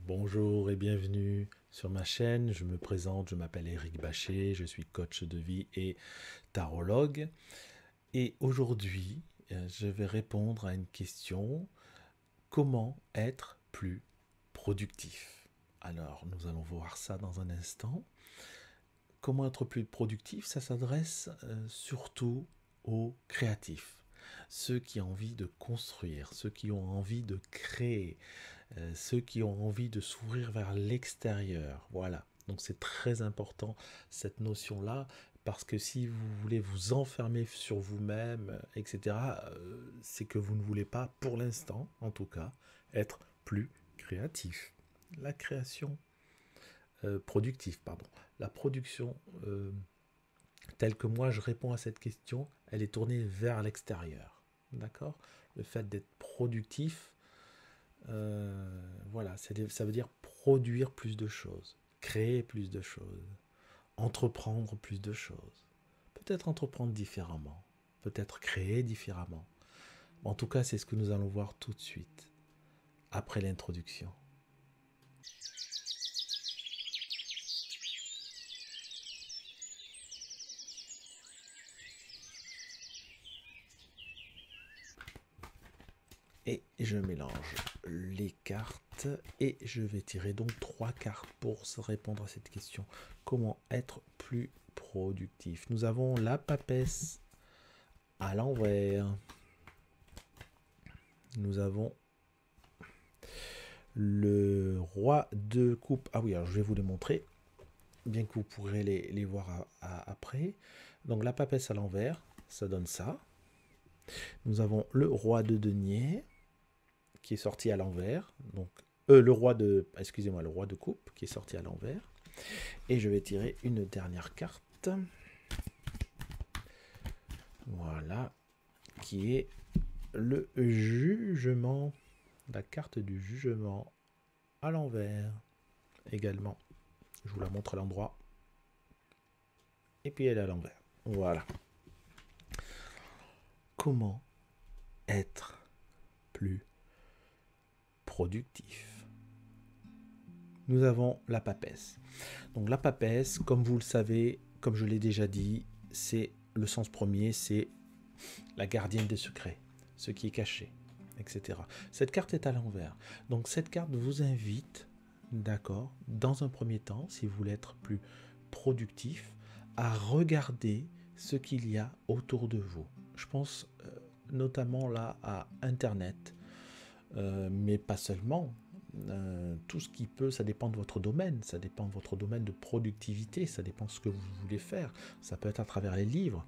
Bonjour et bienvenue sur ma chaîne. Je me présente, je m'appelle Éric Bachet, je suis coach de vie et tarologue. Et aujourd'hui, je vais répondre à une question. Comment être plus productif? Alors, nous allons voir ça dans un instant. Comment être plus productif? Ça s'adresse surtout aux créatifs. Ceux qui ont envie de construire, ceux qui ont envie de créer, ceux qui ont envie de s'ouvrir vers l'extérieur. Voilà. Donc c'est très important cette notion-là, parce que si vous voulez vous enfermer sur vous-même, etc., c'est que vous ne voulez pas, pour l'instant en tout cas, être plus créatif. La création productive, pardon. La production telle que moi je réponds à cette question, elle est tournée vers l'extérieur. D'accord? Le fait d'être productif, voilà, ça veut dire produire plus de choses, créer plus de choses, entreprendre plus de choses. Peut-être entreprendre différemment, peut-être créer différemment. En tout cas, c'est ce que nous allons voir tout de suite, après l'introduction. Et je mélange les cartes et je vais tirer donc 3 cartes pour se répondre à cette question. Comment être plus productif? Nous avons la papesse à l'envers. Nous avons le roi de coupe. Ah oui, alors je vais vous les montrer, bien que vous pourrez les voir après. Donc la papesse à l'envers, ça donne ça. Nous avons le roi de denier qui est sorti à l'envers. Donc le roi de, excusez-moi, le roi de coupe qui est sorti à l'envers. Et je vais tirer une dernière carte. Voilà, qui est le jugement, la carte du jugement à l'envers également. Je vous la montre à l'endroit. Et puis elle est à l'envers. Voilà. Comment être plus productif? Nous avons la papesse. Donc la papesse, comme vous le savez, comme je l'ai déjà dit, c'est le sens premier, c'est la gardienne des secrets, ce qui est caché, etc. Cette carte est à l'envers. Donc cette carte vous invite, d'accord, dans un premier temps, si vous voulez être plus productif, à regarder ce qu'il y a autour de vous. Je pense notamment là à Internet, mais pas seulement. Tout ce qui peut, ça dépend de votre domaine, ça dépend de votre domaine de productivité, ça dépend de ce que vous voulez faire. Ça peut être à travers les livres,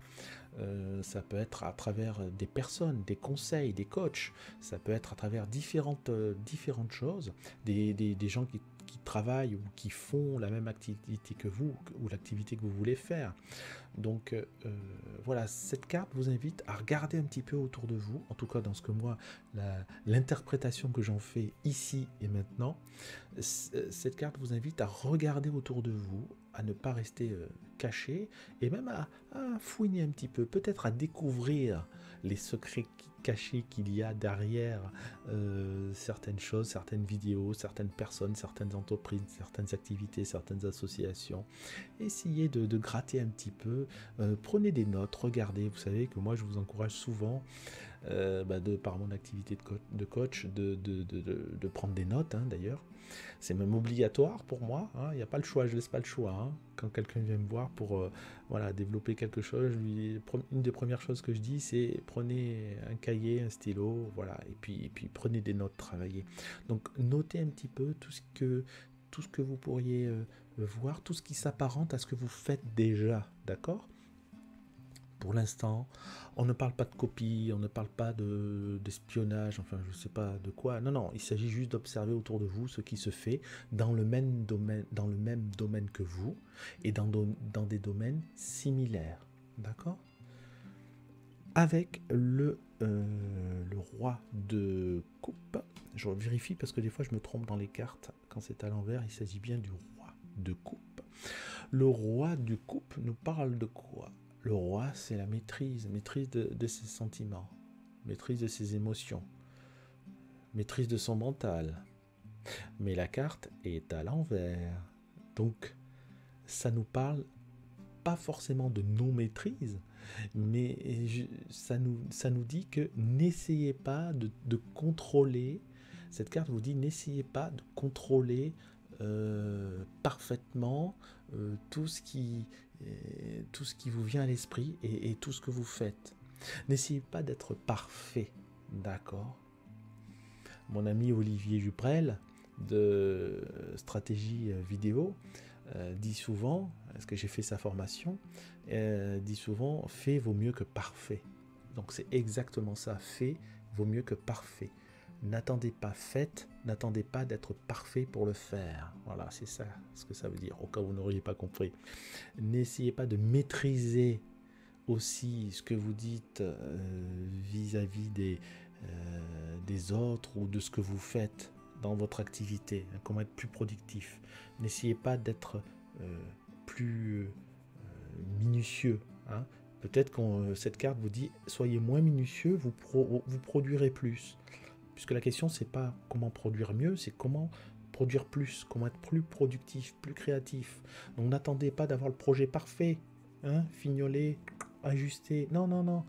ça peut être à travers des personnes, des conseils, des coachs, ça peut être à travers différentes choses, des gens qui travaillent ou qui font la même activité que vous, ou l'activité que vous voulez faire. Donc voilà, cette carte vous invite à regarder un petit peu autour de vous, en tout cas dans ce que moi, l'interprétation que j'en fais ici et maintenant. Cette carte vous invite à regarder autour de vous, à ne pas rester caché, et même à fouiner un petit peu, peut-être à découvrir les secrets cachés qu'il y a derrière certaines choses, certaines vidéos, certaines personnes, certaines entreprises, certaines activités, certaines associations. Essayez de gratter un petit peu, prenez des notes, regardez. Vous savez que moi je vous encourage souvent, par mon activité de coach, de prendre des notes, hein, d'ailleurs. C'est même obligatoire pour moi, hein, il n'y a pas le choix, je ne laisse pas le choix. Hein. Quand quelqu'un vient me voir pour voilà, développer quelque chose, une des premières choses que je dis, c'est prenez un cahier, un stylo, voilà, et puis prenez des notes, travaillez. Donc notez un petit peu tout ce que vous pourriez voir, tout ce qui s'apparente à ce que vous faites déjà, d'accord? Pour l'instant, on ne parle pas de copie, on ne parle pas d'espionnage, enfin je ne sais pas de quoi. Non, non, il s'agit juste d'observer autour de vous ce qui se fait dans le même domaine que vous, et dans des domaines similaires. D'accord? Avec le roi de coupe, je vérifie parce que des fois je me trompe dans les cartes. Quand c'est à l'envers, il s'agit bien du roi de coupe. Le roi de coupe nous parle de quoi? Le roi, c'est la maîtrise de ses sentiments, maîtrise de ses émotions, maîtrise de son mental. Mais la carte est à l'envers. Donc, ça nous parle pas forcément de non-maîtrise, mais ça nous dit que n'essayez pas de contrôler. Cette carte vous dit n'essayez pas de contrôler parfaitement tout ce qui vous vient à l'esprit et tout ce que vous faites. N'essayez pas d'être parfait, d'accord? Mon ami Olivier Juprel de Stratégie Vidéo dit souvent, parce que j'ai fait sa formation, dit souvent, fait vaut mieux que parfait. Donc c'est exactement ça, fait vaut mieux que parfait. N'attendez pas faites, n'attendez pas d'être parfait pour le faire. Voilà, c'est ça ce que ça veut dire, au cas où vous n'auriez pas compris. N'essayez pas de maîtriser aussi ce que vous dites vis-à-vis des autres ou de ce que vous faites dans votre activité, comment être plus productif. N'essayez pas d'être plus minutieux. Hein. Peut-être que cette carte vous dit soyez moins minutieux, vous produirez plus. Puisque la question, c'est pas comment produire mieux, c'est comment produire plus, comment être plus productif, plus créatif. Donc n'attendez pas d'avoir le projet parfait, hein, fignolé, ajusté. Non, non, non.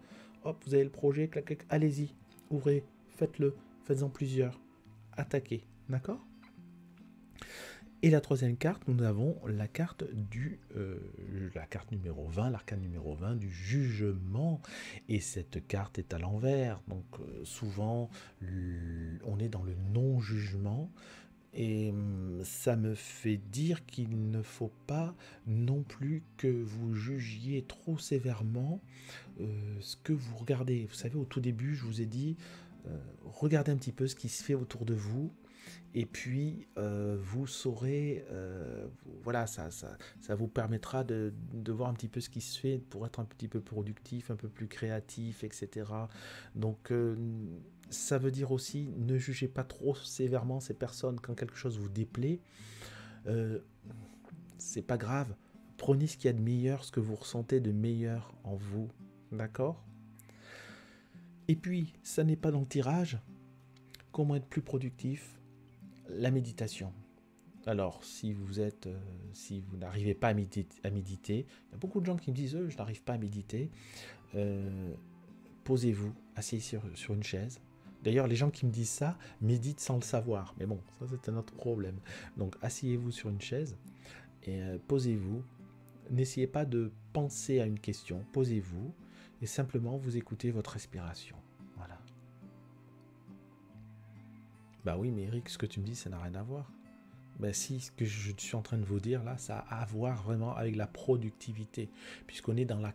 Hop, vous avez le projet, clac, clac, allez-y, ouvrez, faites-le, faites-en plusieurs, attaquez, d'accord? Et la troisième carte, nous avons la carte la carte numéro 20, l'arcane numéro 20 du jugement. Et cette carte est à l'envers. Donc souvent, on est dans le non-jugement. Et ça me fait dire qu'il ne faut pas non plus que vous jugiez trop sévèrement ce que vous regardez. Vous savez, au tout début, je vous ai dit, regardez un petit peu ce qui se fait autour de vous. Et puis, vous saurez, voilà, ça vous permettra de voir un petit peu ce qui se fait pour être un petit peu productif, un peu plus créatif, etc. Donc, ça veut dire aussi, ne jugez pas trop sévèrement ces personnes quand quelque chose vous déplaît. C'est pas grave. Prenez ce qu'il y a de meilleur, ce que vous ressentez de meilleur en vous. D'accord ? Et puis, ça n'est pas dans le tirage. Comment être plus productif ? La méditation. Alors, si vous n'arrivez pas à méditer, il y a beaucoup de gens qui me disent je n'arrive pas à méditer. Posez-vous, asseyez sur une chaise. D'ailleurs, les gens qui me disent ça méditent sans le savoir. Mais bon, ça c'est un autre problème. Donc, asseyez-vous sur une chaise et posez-vous. N'essayez pas de penser à une question. Posez-vous et simplement vous écoutez votre respiration. Voilà. Bah oui, mais Eric, ce que tu me dis, ça n'a rien à voir. Ben si, ce que je suis en train de vous dire là, ça a à voir vraiment avec la productivité, puisqu'on est dans la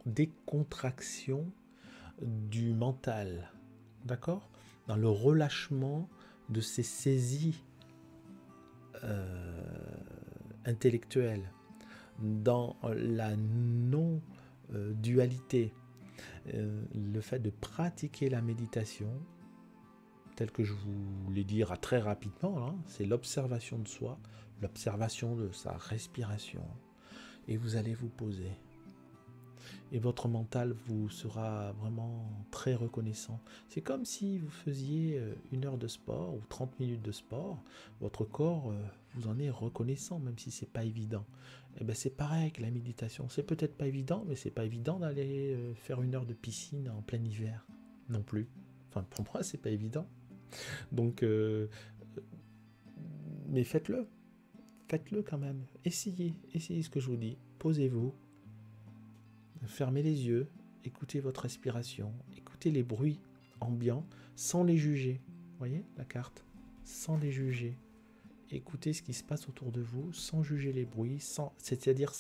décontraction du mental, d'accord ? Dans le relâchement de ces saisies intellectuelles, dans la non-dualité, le fait de pratiquer la méditation, tel que je vous l'ai dit très rapidement, hein, c'est l'observation de soi, l'observation de sa respiration. Et vous allez vous poser. Et votre mental vous sera vraiment très reconnaissant. C'est comme si vous faisiez 1 heure de sport ou 30 minutes de sport. Votre corps vous en est reconnaissant, même si c'est pas évident. Et ben c'est pareil avec la méditation. C'est peut-être pas évident, mais c'est pas évident d'aller faire 1 heure de piscine en plein hiver non plus. Enfin, pour moi, c'est pas évident. Donc, mais faites-le quand même, essayez ce que je vous dis, posez-vous, fermez les yeux, écoutez votre respiration, écoutez les bruits ambiants sans les juger, voyez la carte, sans les juger, écoutez ce qui se passe autour de vous sans juger les bruits, c'est-à-dire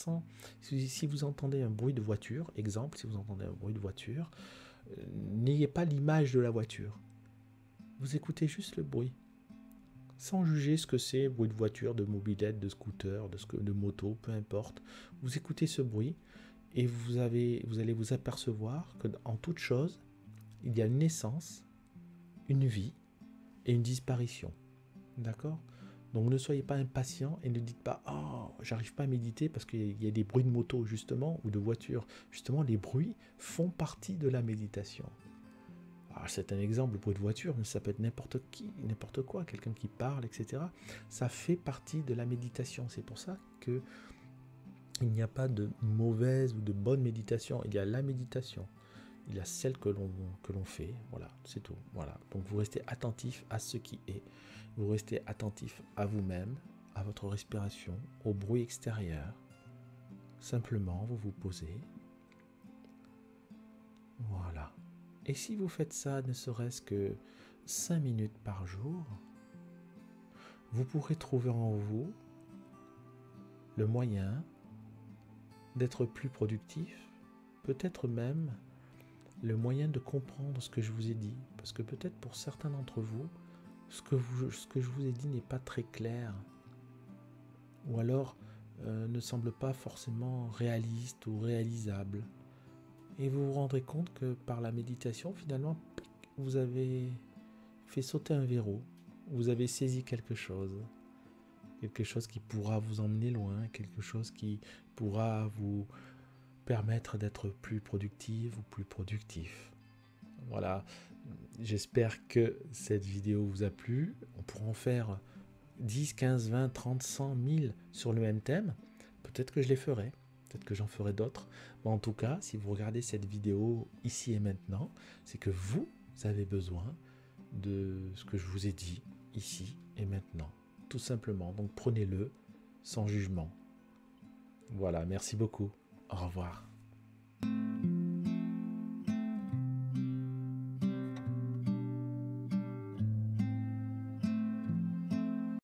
si vous entendez un bruit de voiture, exemple, si vous entendez un bruit de voiture, n'ayez pas l'image de la voiture. Vous écoutez juste le bruit, sans juger ce que c'est, bruit de voiture, de mobilette, de scooter, de moto, peu importe. Vous écoutez ce bruit et vous allez vous apercevoir qu'en toute chose, il y a une naissance, une vie et une disparition. D'accord ? Donc ne soyez pas impatient et ne dites pas « Oh, j'arrive pas à méditer parce qu'il y a des bruits de moto justement ou de voiture. » Justement, les bruits font partie de la méditation. Alors, c'est un exemple, le bruit de voiture, mais ça peut être n'importe qui, n'importe quoi, quelqu'un qui parle, etc. Ça fait partie de la méditation. C'est pour ça que il n'y a pas de mauvaise ou de bonne méditation. Il y a la méditation. Il y a celle que l'on fait. Voilà, c'est tout. Voilà. Donc vous restez attentif à ce qui est. Vous restez attentif à vous-même, à votre respiration, au bruit extérieur. Simplement, vous vous posez. Voilà. Et si vous faites ça, ne serait-ce que 5 minutes par jour, vous pourrez trouver en vous le moyen d'être plus productif, peut-être même le moyen de comprendre ce que je vous ai dit. Parce que peut-être pour certains d'entre vous, ce que je vous ai dit n'est pas très clair. Ou alors ne semble pas forcément réaliste ou réalisable. Et vous vous rendrez compte que par la méditation, finalement, vous avez fait sauter un verrou. Vous avez saisi quelque chose qui pourra vous emmener loin, quelque chose qui pourra vous permettre d'être plus productive ou plus productif. Voilà, j'espère que cette vidéo vous a plu. On pourra en faire 10, 15, 20, 30, 100, 1000 sur le même thème. Peut-être que je les ferai, peut-être que j'en ferai d'autres. Mais en tout cas, si vous regardez cette vidéo ici et maintenant, c'est que vous avez besoin de ce que je vous ai dit ici et maintenant. Tout simplement. Donc prenez-le sans jugement. Voilà, merci beaucoup. Au revoir.